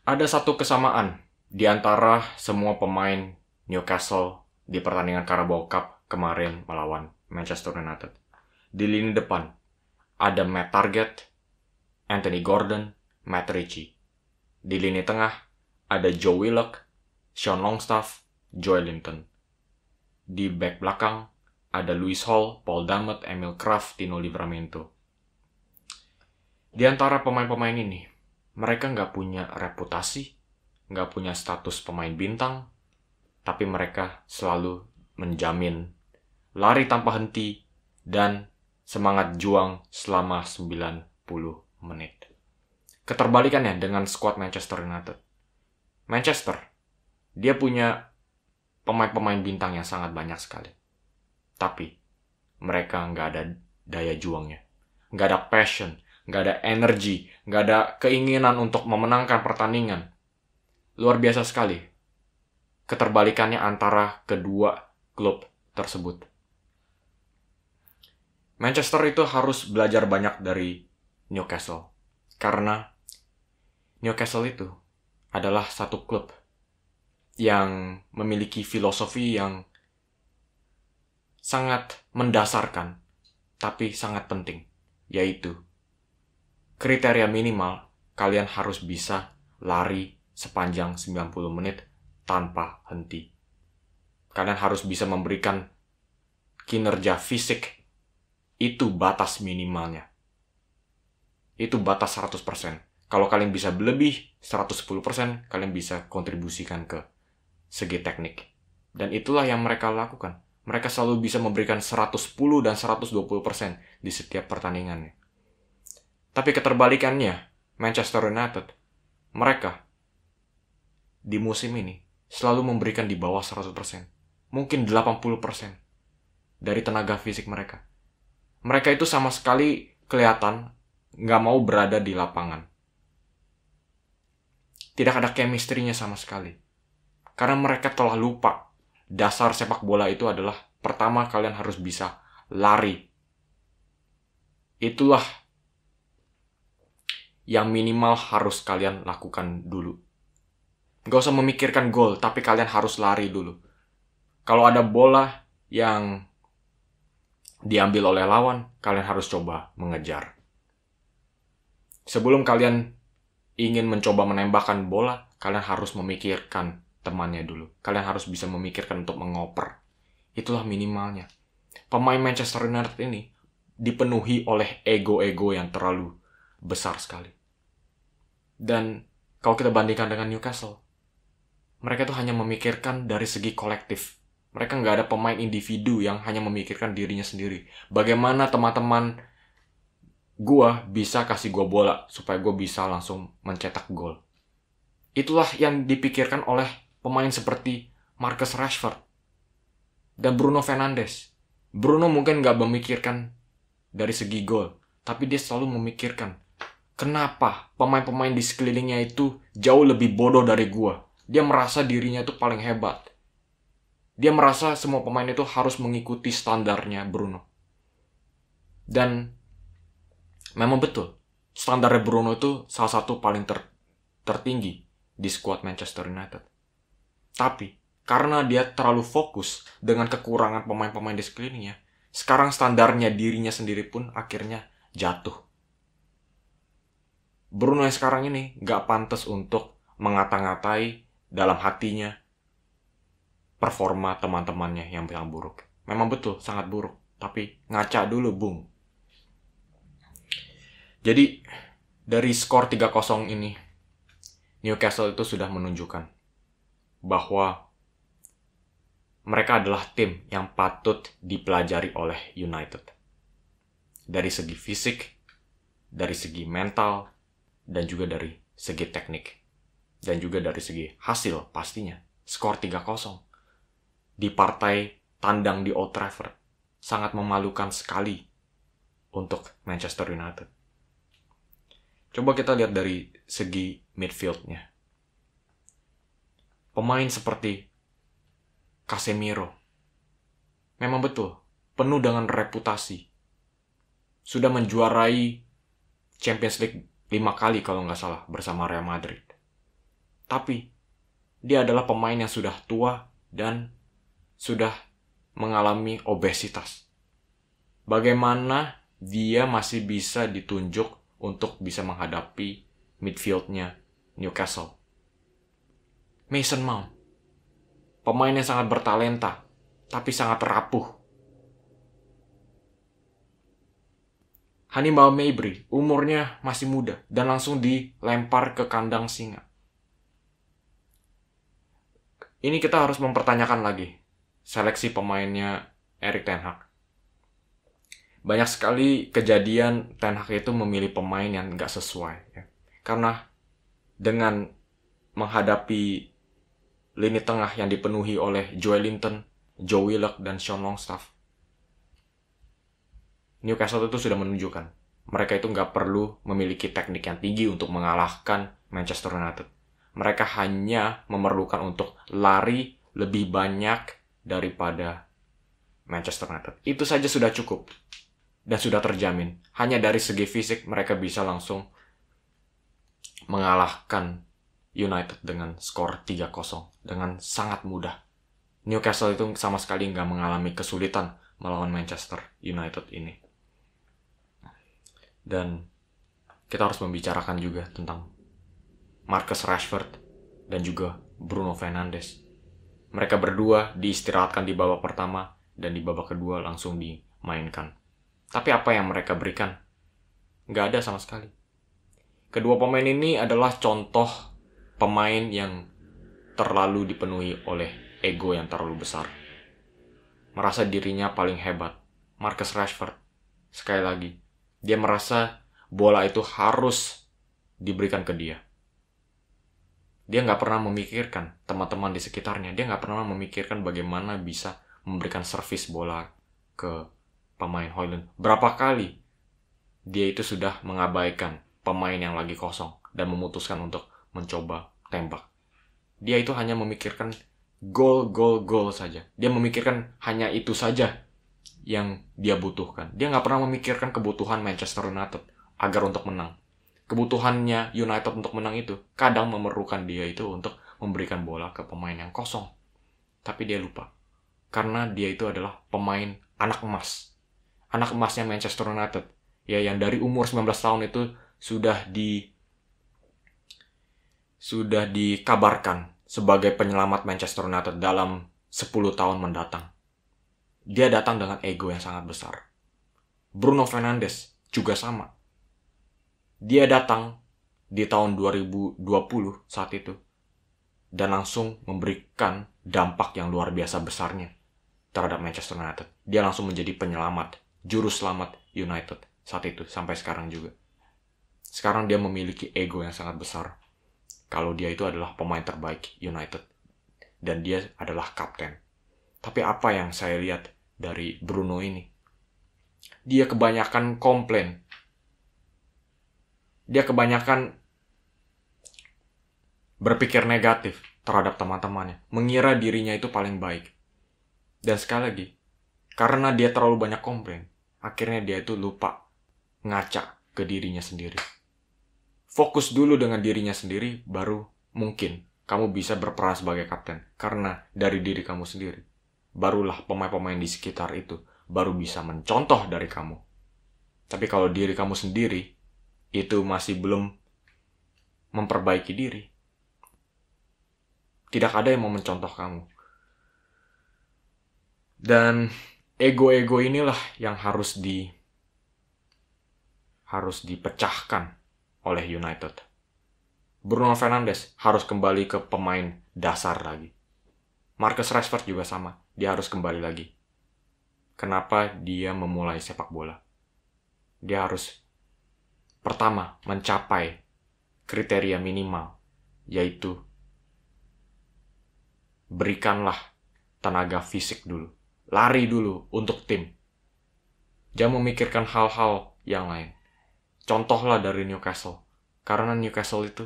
Ada satu kesamaan di antara semua pemain Newcastle di pertandingan Carabao Cup kemarin melawan Manchester United. Di lini depan, ada Matt Targett, Anthony Gordon, Matt Ritchie. Di lini tengah, ada Joe Willock, Sean Longstaff, Joelinton. Di back belakang, ada Lewis Hall, Paul Dummett, Emil Krafth, Tino Livramento. Di antara pemain-pemain ini, mereka nggak punya reputasi, nggak punya status pemain bintang, tapi mereka selalu menjamin lari tanpa henti dan semangat juang selama 90 menit. Keterbalikannya dengan skuad Manchester United. Manchester, dia punya pemain-pemain bintang yang sangat banyak sekali. Tapi mereka nggak ada daya juangnya, nggak ada passion, nggak ada energi, nggak ada keinginan untuk memenangkan pertandingan. Luar biasa sekali keterbalikannya antara kedua klub tersebut. Manchester itu harus belajar banyak dari Newcastle. Karena Newcastle itu adalah satu klub yang memiliki filosofi yang sangat mendasarkan, tapi sangat penting, yaitu kriteria minimal kalian harus bisa lari sepanjang 90 menit tanpa henti. Kalian harus bisa memberikan kinerja fisik, itu batas minimalnya. Itu batas 100%. Kalau kalian bisa lebih 110%, kalian bisa kontribusikan ke segi teknik. Dan itulah yang mereka lakukan. Mereka selalu bisa memberikan 110 dan 120% di setiap pertandingannya. Tapi keterbalikannya, Manchester United, mereka di musim ini selalu memberikan di bawah 100%. Mungkin 80% dari tenaga fisik mereka. Mereka itu sama sekali kelihatan nggak mau berada di lapangan. Tidak ada chemistry-nya sama sekali. Karena mereka telah lupa dasar sepak bola itu adalah pertama kalian harus bisa lari. Itulah yang minimal harus kalian lakukan dulu. Gak usah memikirkan gol, tapi kalian harus lari dulu. Kalau ada bola yang diambil oleh lawan, kalian harus coba mengejar. Sebelum kalian ingin mencoba menembakkan bola, kalian harus memikirkan temannya dulu. Kalian harus bisa memikirkan untuk mengoper. Itulah minimalnya. Pemain Manchester United ini dipenuhi oleh ego-ego yang terlalu besar sekali. Dan kalau kita bandingkan dengan Newcastle, mereka tuh hanya memikirkan dari segi kolektif. Mereka nggak ada pemain individu yang hanya memikirkan dirinya sendiri. Bagaimana teman-teman gua bisa kasih gua bola supaya gua bisa langsung mencetak gol. Itulah yang dipikirkan oleh pemain seperti Marcus Rashford dan Bruno Fernandes. Bruno mungkin nggak memikirkan dari segi gol, tapi dia selalu memikirkan kenapa pemain-pemain di sekelilingnya itu jauh lebih bodoh dari gua. Dia merasa dirinya itu paling hebat. Dia merasa semua pemain itu harus mengikuti standarnya Bruno. Dan memang betul, standarnya Bruno itu salah satu paling tertinggi di skuad Manchester United. Tapi, karena dia terlalu fokus dengan kekurangan pemain-pemain di sekelilingnya, sekarang standarnya dirinya sendiri pun akhirnya jatuh. Bruno yang sekarang ini gak pantas untuk mengata-ngatai dalam hatinya performa teman-temannya yang buruk. Memang betul, sangat buruk. Tapi ngaca dulu, Bung. Jadi, dari skor 3-0 ini, Newcastle itu sudah menunjukkan bahwa mereka adalah tim yang patut dipelajari oleh United. Dari segi fisik, dari segi mental, dan juga dari segi teknik. Dan juga dari segi hasil pastinya. Skor 3-0 di partai tandang di Old Trafford sangat memalukan sekali untuk Manchester United. Coba kita lihat dari segi midfield-nya. Pemain seperti Casemiro memang betul penuh dengan reputasi. Sudah menjuarai Champions League 5 kali kalau nggak salah bersama Real Madrid. Tapi dia adalah pemain yang sudah tua dan sudah mengalami obesitas. Bagaimana dia masih bisa ditunjuk untuk bisa menghadapi midfieldnya Newcastle? Mason Mount, pemain yang sangat bertalenta, tapi sangat rapuh. Hannibal Mejbri, umurnya masih muda, dan langsung dilempar ke kandang singa. Ini kita harus mempertanyakan lagi seleksi pemainnya Erik ten Hag. Banyak sekali kejadian Ten Hag itu memilih pemain yang nggak sesuai. Ya. Karena dengan menghadapi lini tengah yang dipenuhi oleh Joelinton, Joe Willock, dan Sean Longstaff, Newcastle itu sudah menunjukkan mereka itu nggak perlu memiliki teknik yang tinggi untuk mengalahkan Manchester United. Mereka hanya memerlukan untuk lari lebih banyak daripada Manchester United. Itu saja sudah cukup dan sudah terjamin. Hanya dari segi fisik mereka bisa langsung mengalahkan United dengan skor 3-0 dengan sangat mudah. Newcastle itu sama sekali nggak mengalami kesulitan melawan Manchester United ini. Dan kita harus membicarakan juga tentang Marcus Rashford dan juga Bruno Fernandes. Mereka berdua diistirahatkan di babak pertama dan di babak kedua langsung dimainkan. Tapi apa yang mereka berikan? Nggak ada sama sekali. Kedua pemain ini adalah contoh pemain yang terlalu dipenuhi oleh ego yang terlalu besar. Merasa dirinya paling hebat. Marcus Rashford, sekali lagi, dia merasa bola itu harus diberikan ke dia. Dia nggak pernah memikirkan teman-teman di sekitarnya. Dia nggak pernah memikirkan bagaimana bisa memberikan servis bola ke pemain Højlund. Berapa kali dia itu sudah mengabaikan pemain yang lagi kosong dan memutuskan untuk mencoba tembak. Dia itu hanya memikirkan gol saja. Dia memikirkan hanya itu saja yang dia butuhkan. Dia nggak pernah memikirkan kebutuhan Manchester United agar untuk menang. Kebutuhannya United untuk menang itu kadang memerlukan dia itu untuk memberikan bola ke pemain yang kosong. Tapi dia lupa. Karena dia itu adalah pemain anak emas. Anak emasnya Manchester United. Ya, yang dari umur 19 tahun itu sudah dikabarkan sebagai penyelamat Manchester United dalam 10 tahun mendatang. Dia datang dengan ego yang sangat besar. Bruno Fernandes juga sama. Dia datang di tahun 2020 saat itu dan langsung memberikan dampak yang luar biasa besarnya terhadap Manchester United. Dia langsung menjadi penyelamat, juru selamat United saat itu sampai sekarang juga. Sekarang dia memiliki ego yang sangat besar. Kalau dia itu adalah pemain terbaik United dan dia adalah kapten. Tapi apa yang saya lihat dari Bruno ini? Dia kebanyakan komplain. Dia kebanyakan berpikir negatif terhadap teman-temannya. Mengira dirinya itu paling baik. Dan sekali lagi, karena dia terlalu banyak komplain, akhirnya dia itu lupa ngaca ke dirinya sendiri. Fokus dulu dengan dirinya sendiri, baru mungkin kamu bisa berperan sebagai kapten. Karena dari diri kamu sendiri, barulah pemain-pemain di sekitar itu baru bisa mencontoh dari kamu. Tapi kalau diri kamu sendiri itu masih belum memperbaiki diri, tidak ada yang mau mencontoh kamu. Dan ego-ego inilah yang harus dipecahkan oleh United. Bruno Fernandes harus kembali ke pemain dasar lagi. Marcus Rashford juga sama, dia harus kembali lagi. Kenapa dia memulai sepak bola? Dia harus pertama mencapai kriteria minimal, yaitu berikanlah tenaga fisik dulu. Lari dulu untuk tim. Jangan memikirkan hal-hal yang lain. Contohlah dari Newcastle. Karena Newcastle itu,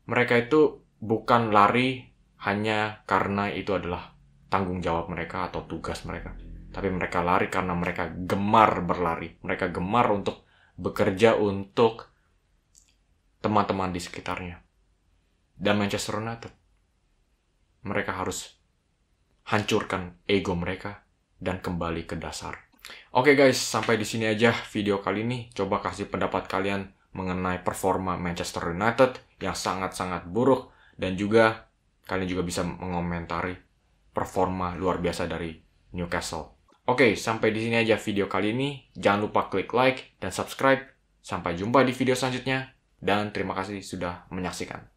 mereka itu bukan lari hanya karena itu adalah tanggung jawab mereka atau tugas mereka. Tapi mereka lari karena mereka gemar berlari. Mereka gemar untuk bekerja untuk teman-teman di sekitarnya. dan Manchester United. Mereka harus hancurkan ego mereka dan kembali ke dasar. Oke guys, sampai di sini aja video kali ini. Coba kasih pendapat kalian mengenai performa Manchester United yang sangat-sangat buruk, dan juga kalian juga bisa mengomentari performa luar biasa dari Newcastle. Oke, sampai di sini aja video kali ini. Jangan lupa klik like dan subscribe. Sampai jumpa di video selanjutnya, dan terima kasih sudah menyaksikan.